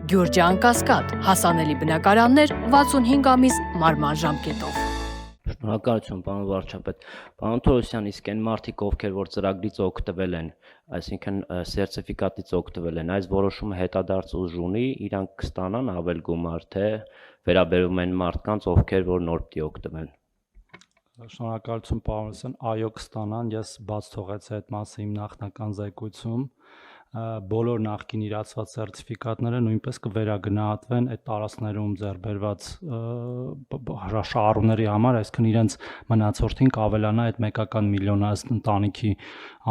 Գյուրջան Կասկադ, հասանելի բնակարաններ 65 ամիս մարման ժամկետով։ Շնորհակալություն, պարոն վարչապետ։ Պարոն Թորոսյան, իսկ այն մարդիկ, ովքեր որ ծրագրից օգտվել են, այսինքն սերտիֆիկատից օգտվել են, այս որոշումը հետադարձ ուժ ունի, իրանք կստանան ավել գումար, թե վերաբերում են մարդկանց, ովքեր որ նոր պիտի օգտվեն։ Շնորհակալություն, պարոն Սեն, այո կստանան, ես բաց թողեցի այդ մասը իմ նախնական զեկույցում, բոլոր նախկին իրացված սերտիֆիկատները նույնպես կվերագնահատվեն այդ տարածքներում ձեռբերված շահառուների համար, այսինքն իրենց մնացորդին կավելանա այդ մեկական միլիոնը ըստ ընտանիքի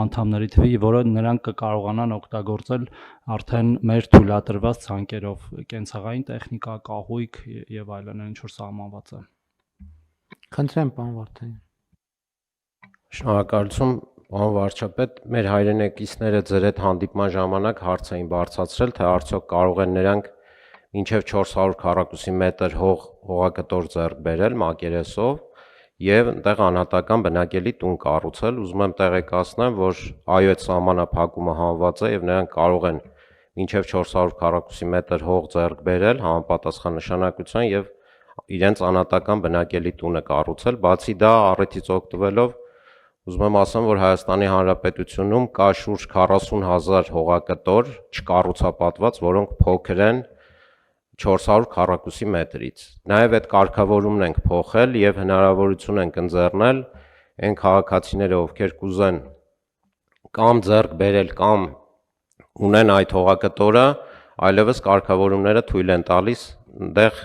անդամների թվի, որը նրանք կկարողանան օգտագործել արդեն մեր թույլատրված ցանկերով, կենցաղային տեխնիկա, կահույք եւ այլն, ինչ որ սահմանված է։ Խնդրեմ, պարոն Վարդանյան։ Շնորհակալություն, պարոն վարչապետ, մեր հայրենակիցները ձեր հետ հանդիպման ժամանակ հարց էին բարձրացրել, թե արդյոք կարող են նրանք մինչև 400 քառակուսի մետր հողակտոր ձեռք բերել մակերեսով եւ այնտեղ անհատական բնակելի տուն կառուցել։ Ուզում եմ տեղեկացնեմ, որ այո, այդ սահմանափակումը հանված է եւ նրանք կարող են մինչև 400 քառակուսի մետր հող ձեռք բերել համապատասխան նշանակության եւ իրենց անհատական բնակելի տունը կառուցել, բացի դա առիթից օգտվելով ուզում եմ ասեմ, որ Հայաստանի Հանրապետությունում կա շուրջ 40,000 հողակտոր չկառուցապատված, որոնք փոքր են 400 քառակուսի մետրից։ Նաև այդ կարգավորումն ենք փոխել եւ հնարավորություն ենք ընձեռնել այն քաղաքացիները, ովքեր կուզեն կամ ձեռք բերել կամ ունեն այդ հողակտորը, այլևս կարգավորումները թույլ են տալիս այնտեղ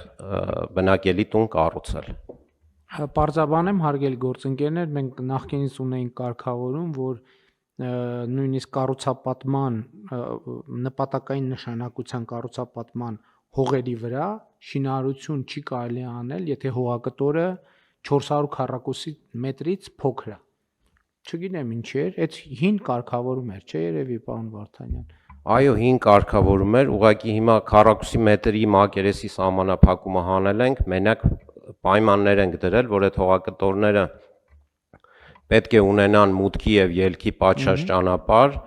բնակելի տուն կառուցել։ Պարզաբանեմ, հարգելի գործընկերներ, մենք նախկինից ունեինք կարգավորում, որ նույնիսկ կառուցապատման նպատակային նշանակության կառուցապատման հողերի վրա շինարարություն չի կարելի անել, եթե հողակտորը 400 քառակուսի մետրից փոքր է։ Չգիտեմ ինչի էր, այդ հին կարգավորում էր, չէ՞ երևի, պարոն Վարդանյան։ Այո, հին կարգավորում էր, ուղղակի հիմա քառակուսի մետրի մակերեսի սահմանափակումը հանել ենք, մենակ պայմաններ ենք դրել, որ այդ հողակտորները պետք է ունենան մուտքի եւ ելքի պատշաճ ճանապարհ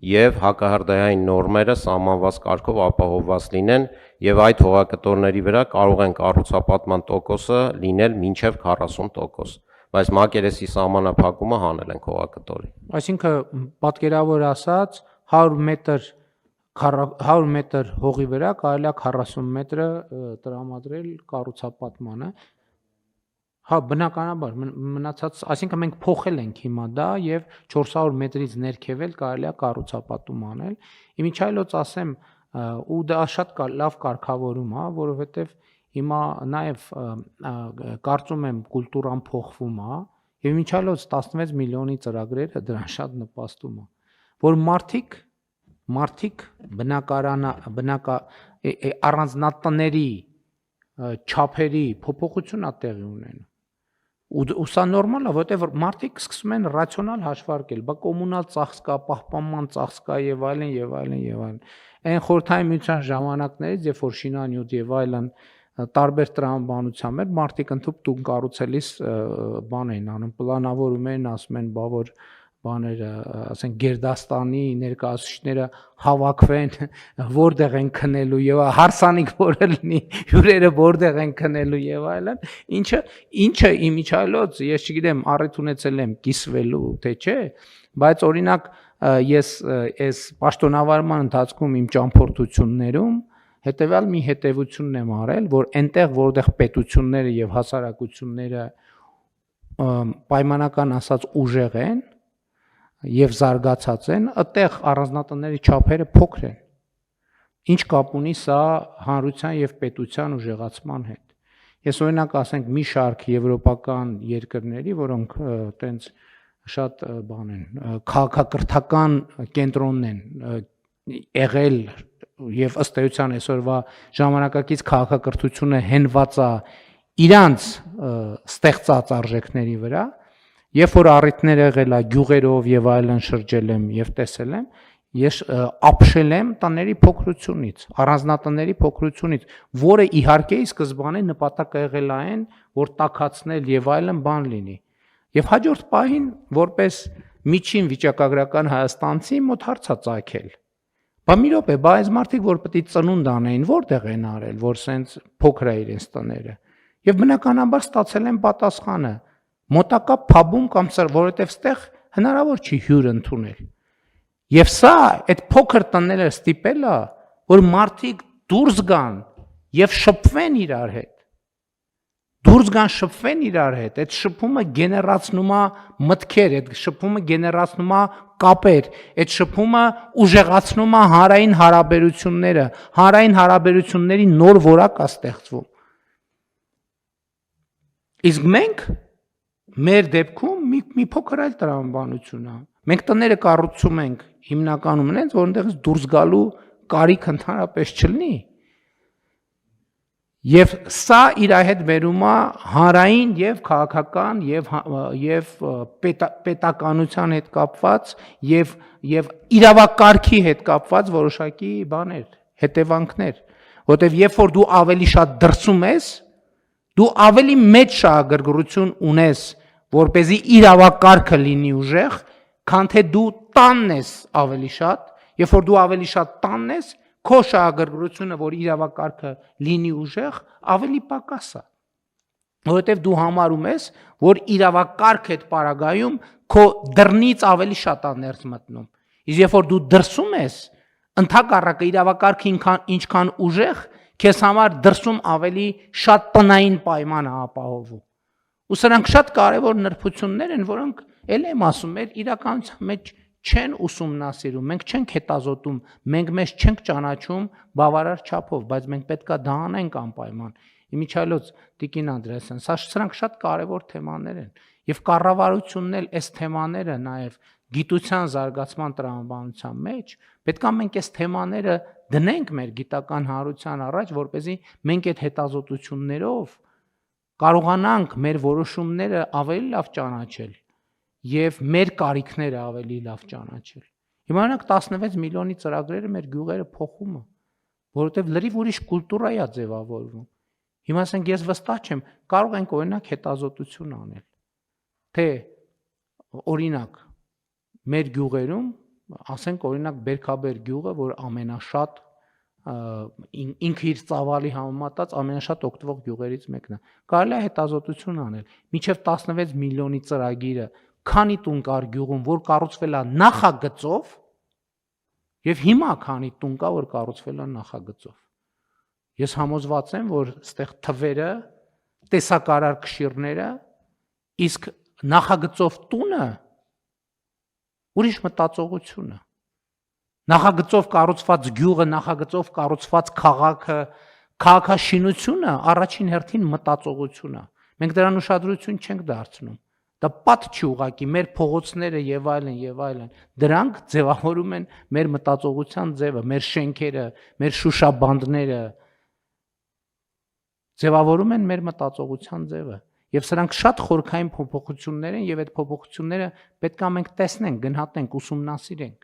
եւ հակահրդեհային նորմերը սահմանված կարգով ապահովված լինեն եւ այդ հողակտորների վրա կարող են կառուցապատման տոկոսը լինել մինչեւ 40%, բայց մակերեսի սահմանափակումը հանել ենք հողակտորի։ Այսինքն պատկերավոր ասած 100 մետր հողի վրա կարելի է 40 մետրը տրամադրել կառուցապատմանը։ Հա, բնականաբար մնացած, այսինքն մենք փոխել ենք հիմա դա եւ 400 մետրից ներքևել կարելի է կառուցապատում անել։ Իմիջայլոց ասեմ, ու դա շատ լավ կարգավորում է, որովհետեւ հիմա նաեւ կարծում եմ կուլտուրան փոխվում է եւ իմիջայլոց 16 միլիոնի ծրագրերը դրան շատ նպաստում է, որ մարդիկ առանձնատների չափերի փոփոխություն է տեղի ունենում։ Ու սա նորմալ է, որտեղ մարդիկ սկսում են ռացիոնալ հաշվարկել, բա կոմունալ ծախս կա, պահպանման ծախս կա եւ այլն եւ այլն եւ այլն։ Այն խորհրդային միության ժամանակներից, երբ որ շինանյութ եւ այլն տարբեր տրամաբանությամբ էր, մարդիկ ընդհանուր տուն կառուցելիս բան էին անում, պլանավորում էին, ասում են, բա որ բաները, ասենք Գերդաստանի ներկայացուցիչները հավաքվեն, որտեղ են քնելու եւ հարսանիք որը լինի, հյուրերը որտեղ են քնելու եւ այլն, ինչը իմիջայլոց, ես չգիտեմ, առիթ ունեցել եմ կիսվելու, թե չէ, բայց օրինակ ես այս պաշտոնավարման ընթացքում իմ ճամփորդություններում հետեւյալ մի հետևությունն եմ արել, որ այնտեղ որտեղ պետությունները եւ հասարակությունները պայմանական ասած ուժեղ են եւ զարգացած են, այդտեղ առանձնատների չափերը փոքր են։ Ինչ կապ ունի սա հանրության եւ պետության ուժեղացման հետ։ Ես օրինակ ասենք մի շարք եվրոպական երկրների, որոնք տենց շատ բան են, քաղաքակրթական կենտրոնն են եղել եւ ըստ էության այսօրվա ժամանակակից քաղաքակրթությունը հենված է իրանց ստեղծած արժեքների վրա, երբ որ առիթներ եղել է գյուղերով եւ այլն շրջել եմ եւ տեսել եմ, ես ապշել եմ տների փոքրությունից, առանձնատների փոքրությունից, որը իհարկե սկզբանե նպատակը եղել այն, որ տաքացնել եւ այլն բան լինի։ Եվ հաջորդ պահին որպես միջին վիճակագրական հայաստանցի մոտ հարց է ծագել։ Բա մի րոպե, բա այս մարդիկ որ պետք է ծնունդ անեին, որտեղ են արել, որ սենց փոքր է իրենց տները։ Եվ բնականաբար ստացել են պատասխանը։ Մոտակա փաբում կամ որովհետև ստեղ հնարավոր չի հյուր ընդունել։ Եվ սա այդ փոքր տները ստիպել է, որ մարդիկ դուրս գան եւ շփվեն իրար հետ։ Դուրս գան շփվեն իրար հետ, այդ շփումը գեներացնում է մտքեր, այդ շփումը գեներացնում է կապեր, այդ շփումը ուժեղացնում է հանրային հարաբերությունները, հանրային հարաբերությունների նոր որակ է ստեղծվում։ Իսկ մենք մեր դեպքում մի փոքր այլ տրամաբանություն է։ Մենք տները կառուցում ենք հիմնականում այնց, որ այնտեղից դուրս գալու կարիք ընդհանրապես չլինի։ Եվ սա իր հետ բերում է հանրային եւ քաղաքական եւ պետականության հետ կապված եւ իրավակարգի հետ կապված որոշակի բաներ, հետևանքներ, որտեւ երբ որ դու ավելի շատ դրսում ես, դու ավելի մեծ շահագրգռություն ունես, որպեսզի իրավակարգը լինի ուժեղ, քան թե դու տանն ես ավելի շատ, երբ որ դու ավելի շատ տանն ես, քո շահագրգռությունը, որ իրավակարգը լինի ուժեղ, ավելի պակաս է։ Որովհետև դու համարում ես, որ իրավակարգը այդ պարագայում քո դռնից ավելի շատ է ներս մտնում։ Իսկ երբ որ դու դրսում ես, ընդհակառակը իրավակարգը ինչքան ուժեղ, քեզ համար դրսում ավելի շատ տնային պայման է ապահովում։ Ու սրանք շատ կարևոր նրբություններ են, որոնք ել եմ ասում, մեր իրականության մեջ չեն ուսումնասիրում, մենք չենք հետազոտում, մենք մեզ չենք ճանաչում բավարար չափով, բայց մենք պետքա դա անենք անպայման։ Իմիջիայլոց Տիկին Անդրեասյան, սրանք շատ կարևոր թեմաներ են, եւ կառավարությունն էլ այս թեմաները նաեւ գիտության զարգացման տրամաբանության մեջ պետքա մենք այս թեմաները դնենք մեր գիտական հանրության առաջ, որպեսզի մենք այդ հետազոտություններով կարողանանք մեր որոշումները ավելի լավ ճանաչել եւ մեր կարիքները ավելի լավ ճանաչել։ Հիմա օրինակ 16 միլիոնի ծրագրերը մեր գյուղերը փոխում է, որովհետեւ լրիվ ուրիշ կուլտուրա է ձևավորվում։ Հիմա ասենք ես վստահ չեմ, կարող ենք օրինակ հետազոտություն անել, թե օրինակ մեր գյուղերում, ասենք օրինակ Բերքաբեր գյուղը, որ ամենաշատ ինքը իր ծավալի համեմատած ամենաշատ օգտվող գյուղերից մեկն է։ Կարելի է հետազոտություն անել, մինչև 16 միլիոնի ծրագիրը քանի տուն կար գյուղում, որ կառուցվել է նախագծով, եւ հիմա քանի տուն կա, որ կառուցվել է նախագծով։ Ես համոզված եմ, որ այստեղ թվերը, տեսակարար քշիրները, իսկ նախագծով տունը ուրիշ մտածողություն է։ Նախագծով կառուցված գյուղը, նախագծով կառուցված քաղաքը, քաղաքաշինությունը առաջին հերթին մտածողություն է։ Մենք դրան ուշադրություն չենք դարձնում։ Դա պատ չի ուղակի մեր փողոցները եւ այլն, դրանք ձևավորում են մեր մտածողության ձևը, մեր շենքերը, մեր շուշաբանդները ձևավորում են մեր մտածողության ձևը։ Եվ սրանք շատ խորքային փոփոխություններ են եւ այդ փոփոխությունները պետք է մենք տեսնենք, գնահատենք, ուսումնասիրենք։